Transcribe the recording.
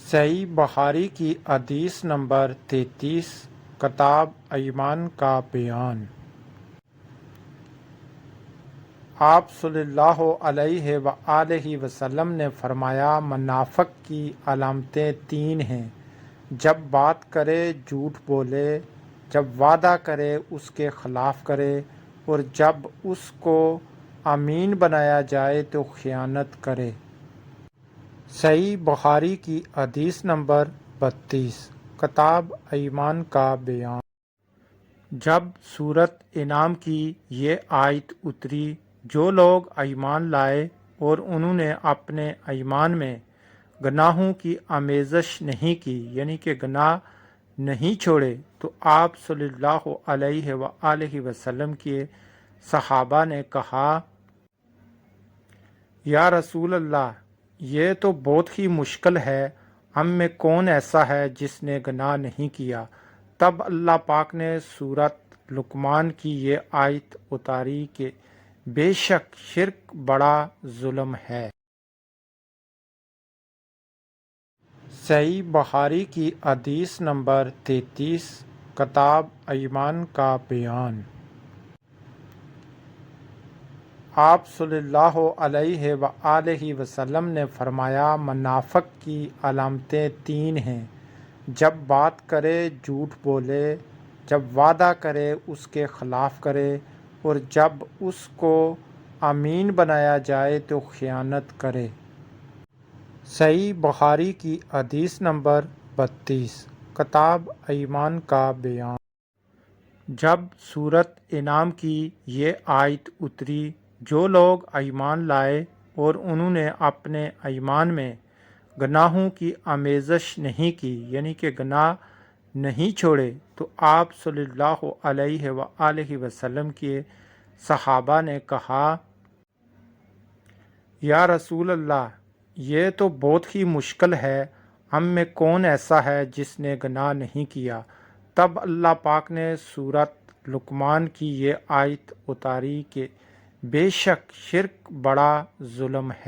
صحیح بخاری کی حدیث نمبر 33 کتاب ایمان کا بیان۔ آپ صلی اللہ علیہ وآلہ وسلم نے فرمایا، منافق کی علامتیں 3 ہیں: جب بات کرے جھوٹ بولے، جب وعدہ کرے اس کے خلاف کرے، اور جب اس کو امین بنایا جائے تو خیانت کرے۔ صحیح بخاری کی حدیث نمبر 32 کتاب ایمان کا بیان۔ جب سورۃ انعام کی یہ آیت اتری، جو لوگ ایمان لائے اور انہوں نے اپنے ایمان میں گناہوں کی آمیزش نہیں کی، یعنی کہ گناہ نہیں چھوڑے، تو آپ صلی اللہ علیہ وآلہ وسلم کے صحابہ نے کہا، یا رسول اللہ، یہ تو بہت ہی مشکل ہے، ہم میں کون ایسا ہے جس نے گناہ نہیں کیا؟ تب اللہ پاک نے سورۃ لقمان کی یہ آیت اتاری کہ بے شک شرک بڑا ظلم ہے۔ صحیح بخاری کی حدیث نمبر 33 کتاب ایمان کا بیان۔ آپ صلی اللہ علیہ وآلہ وسلم نے فرمایا، منافق کی علامتیں 3 ہیں: جب بات کرے جھوٹ بولے، جب وعدہ کرے اس کے خلاف کرے، اور جب اس کو امین بنایا جائے تو خیانت کرے۔ صحیح بخاری کی حدیث نمبر 32 کتاب ایمان کا بیان۔ جب سورۃ انعام کی یہ آیت اتری، جو لوگ ایمان لائے اور انہوں نے اپنے ایمان میں گناہوں کی آمیزش نہیں کی، یعنی کہ گناہ نہیں چھوڑے، تو آپ صلی اللہ علیہ وآلہ وسلم کے صحابہ نے کہا، یا رسول اللہ، یہ تو بہت ہی مشکل ہے، ہم میں کون ایسا ہے جس نے گناہ نہیں کیا؟ تب اللہ پاک نے سورۃ لقمان کی یہ آیت اتاری کہ بے شک شرک بڑا ظلم ہے۔